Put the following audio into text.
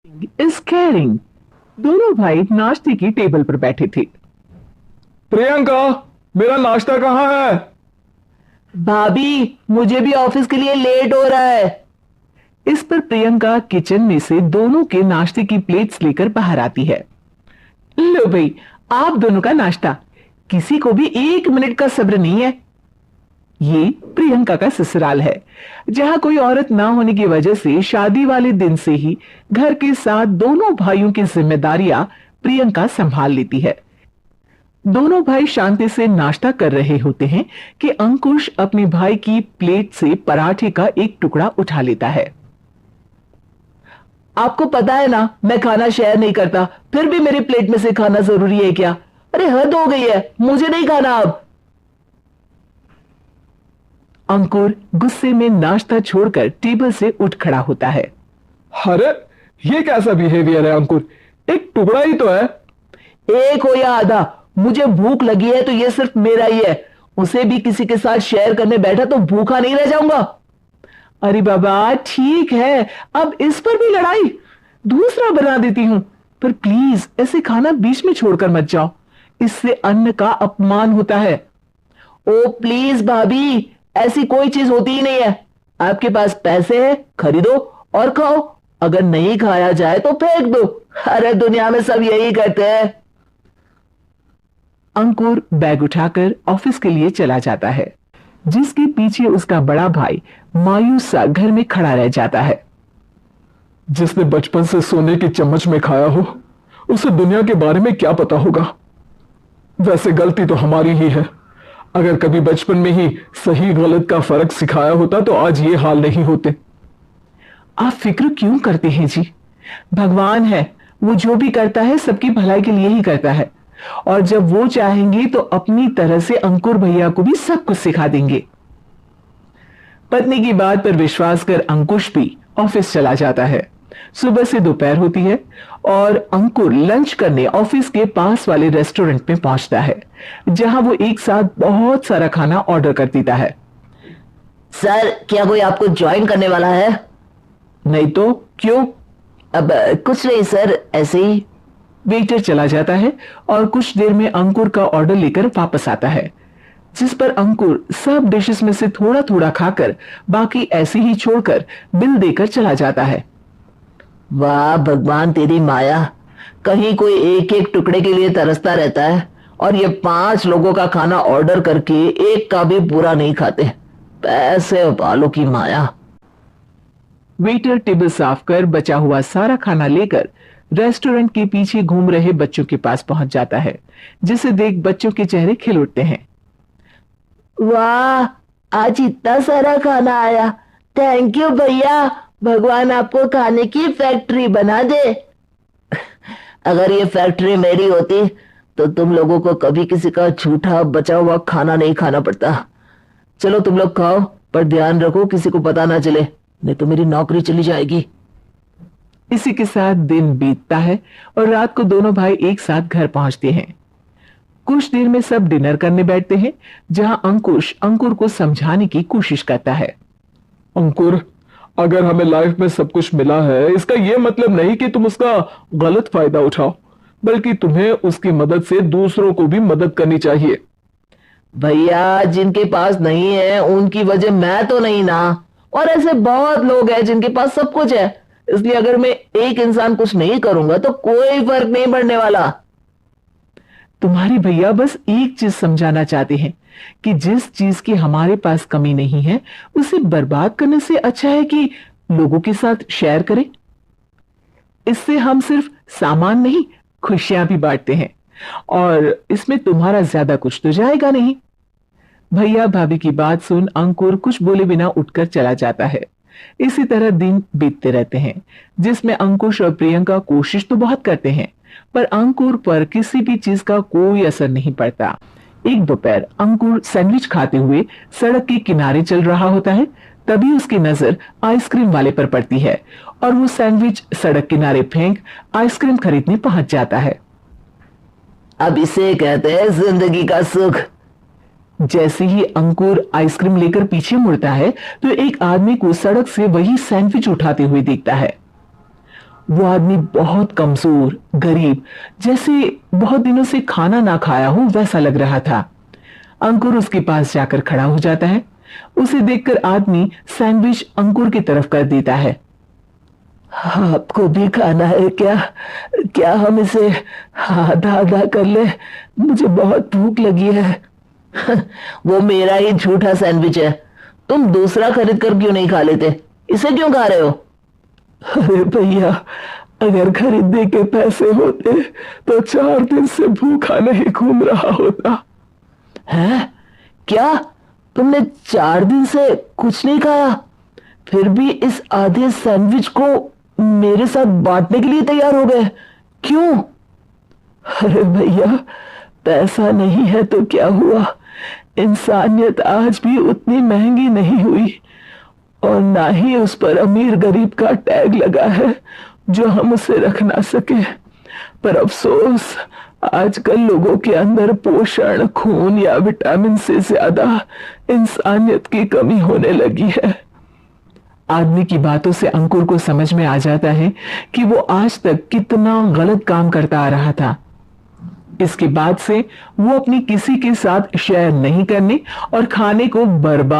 Is carrying. दोनों भाई नाश्ते की टेबल पर बैठे थे। प्रियंका, मेरा नाश्ता कहाँ है? भाभी, मुझे भी ऑफिस के लिए लेट हो रहा है। इस पर प्रियंका किचन में से दोनों के नाश्ते की प्लेट्स लेकर बाहर आती है। लो भाई, आप दोनों का नाश्ता। किसी को भी 1 मिनट का सब्र नहीं है। ये प्रियंका का ससुराल है, जहां कोई औरत ना होने की वजह से शादी वाले दिन से ही घर के साथ दोनों भाइयों की जिम्मेदारियां प्रियंका संभाल लेती है। दोनों भाई शांति से नाश्ता कर रहे होते हैं कि अंकुश अपने भाई की प्लेट से पराठे का एक टुकड़ा उठा लेता है। आपको पता है ना, मैं खाना शेयर नहीं करता, फिर भी मेरी प्लेट में से खाना जरूरी है क्या? अरे हद हो गई है, मुझे नहीं खाना अब। अंकुर गुस्से में नाश्ता छोड़कर टेबल से उठ खड़ा होता है। अरे, ये कैसा बिहेवियर है अंकुर? एक टुकड़ा ही तो है। एक हो या आधा, मुझे भूख लगी है तो ये सिर्फ मेरा ही है। उसे भी किसी के साथ शेयर करने बैठा तो भूखा नहीं रह जाऊंगा। अरे बाबा ठीक है, अब इस पर भी लड़ाई। दूसरा बना देती हूं, पर प्लीज ऐसे खाना बीच में छोड़कर मत जाओ। इससे अन्न का अपमान होता है। ओ प्लीज भाभी, ऐसी कोई चीज होती ही नहीं है। आपके पास पैसे हैं, खरीदो और खाओ। अगर नहीं खाया जाए तो फेंक दो। अरे दुनिया में सब यही करते हैं। अंकुर बैग उठाकर ऑफिस के लिए चला जाता है, जिसके पीछे उसका बड़ा भाई मायूस सा घर में खड़ा रह जाता है। जिसने बचपन से सोने की चम्मच में खाया हो, उसे दुनिया के बारे में क्या पता होगा। वैसे गलती तो हमारी ही है। अगर कभी बचपन में ही सही गलत का फर्क सिखाया होता तो आज ये हाल नहीं होते। आप फिक्र क्यों करते हैं जी? भगवान है, वो जो भी करता है सबकी भलाई के लिए ही करता है। और जब वो चाहेंगे तो अपनी तरह से अंकुर भैया को भी सब कुछ सिखा देंगे। पत्नी की बात पर विश्वास कर अंकुश भी ऑफिस चला जाता है। सुबह से दोपहर होती है और अंकुर लंच करने ऑफिस के पास वाले रेस्टोरेंट में पहुंचता है, जहां वो एक साथ बहुत सारा खाना ऑर्डर कर देता है। सर, क्या कोई आपको ज्वाइन करने वाला है? नहीं तो क्यों? अब कुछ नहीं सर, ऐसे ही। वेटर चला जाता है और कुछ देर में अंकुर का ऑर्डर लेकर वापस आता है, जिस पर अंकुर सब डिशेस में से थोड़ा थोड़ा खाकर बाकी ऐसे ही छोड़कर बिल देकर चला जाता है। वाह भगवान, तेरी माया। कहीं कोई एक एक टुकड़े के लिए तरसता रहता है और ये 5 लोगों का खाना ऑर्डर करके एक का भी पूरा नहीं खाते। पैसे वालों की माया। वेटर टेबल साफ कर बचा हुआ सारा खाना लेकर रेस्टोरेंट के पीछे घूम रहे बच्चों के पास पहुंच जाता है, जिसे देख बच्चों के चेहरे खिल उठते हैं। वाह, आज इतना सारा खाना आया। थैंक यू भैया, भगवान आपको खाने की फैक्ट्री बना दे। अगर ये फैक्ट्री मेरी होती तो तुम लोगों को कभी किसी का झूठा बचा हुआ खाना नहीं खाना पड़ता। चलो तुम लोग खाओ, पर ध्यान रखो किसी को पता ना चले, नहीं तो मेरी नौकरी चली जाएगी। इसी के साथ दिन बीतता है और रात को दोनों भाई एक साथ घर पहुंचते हैं। कुछ देर में सब डिनर करने बैठते हैं, जहां अंकुश अंकुर को समझाने की कोशिश करता है। अंकुर, अगर हमें लाइफ में सब कुछ मिला है, इसका यह मतलब नहीं कि तुम उसका गलत फायदा उठाओ, बल्कि तुम्हें उसकी मदद से दूसरों को भी मदद करनी चाहिए। भैया, जिनके पास नहीं है उनकी वजह मैं तो नहीं ना। और ऐसे बहुत लोग हैं जिनके पास सब कुछ है। इसलिए अगर मैं एक इंसान कुछ नहीं करूंगा तो कोई फर्क नहीं पड़ने वाला। तुम्हारे भैया बस एक चीज समझाना चाहते हैं कि जिस चीज की हमारे पास कमी नहीं है, उसे बर्बाद करने से अच्छा है कि लोगों के साथ शेयर करें। इससे हम सिर्फ सामान नहीं, खुशियां भी बांटते हैं, और इसमें तुम्हारा ज्यादा कुछ तो जाएगा नहीं। भैया भाभी की बात सुन अंकुर कुछ बोले बिना उठकर चला जाता है। इसी तरह दिन बीतते रहते हैं, जिसमें अंकुश और प्रियंका कोशिश तो बहुत करते हैं, पर अंकुर पर किसी भी चीज का कोई असर नहीं पड़ता। एक दोपहर अंकुर सैंडविच खाते हुए सड़क के किनारे चल रहा होता है। तभी उसकी नजर आइसक्रीम वाले पर पड़ती है और वो सैंडविच सड़क किनारे फेंक आइसक्रीम खरीदने पहुंच जाता है। अब इसे कहते हैं जिंदगी का सुख। जैसे ही अंकुर आइसक्रीम लेकर पीछे मुड़ता है तो एक आदमी को सड़क से वही सैंडविच उठाते हुए देखता है। वो आदमी बहुत कमजोर, गरीब, जैसे बहुत दिनों से खाना ना खाया हो वैसा लग रहा था। अंकुर उसके पास जाकर खड़ा हो जाता है। उसे देखकर आदमी सैंडविच अंकुर की तरफ कर देता है। आपको भी खाना है क्या? क्या हम इसे आधा आधा कर ले? मुझे बहुत भूख लगी है। वो मेरा ही झूठा सैंडविच है, तुम दूसरा खरीद कर क्यों नहीं खा लेते? इसे क्यों खा रहे हो? अरे भैया, अगर खरीदने के पैसे होते तो 4 दिन से भूखा नहीं घूम रहा होता। हैं? क्या तुमने 4 दिन से कुछ नहीं खाया, फिर भी इस आधे सैंडविच को मेरे साथ बांटने के लिए तैयार हो गए? क्यों? अरे भैया, पैसा नहीं है तो क्या हुआ, इंसानियत आज भी उतनी महंगी नहीं हुई, और ना ही उस पर अमीर गरीब का टैग लगा है जो हम उसे रख ना सके। पर अफसोस, आजकल लोगों के अंदर पोषण, खून या विटामिन से ज्यादा इंसानियत की कमी होने लगी है। आदमी की बातों से अंकुर को समझ में आ जाता है कि वो आज तक कितना गलत काम करता आ रहा था। इसके बाद से वो अपनी किसी के साथ शेयर नहीं करने और खाने को बर्बाद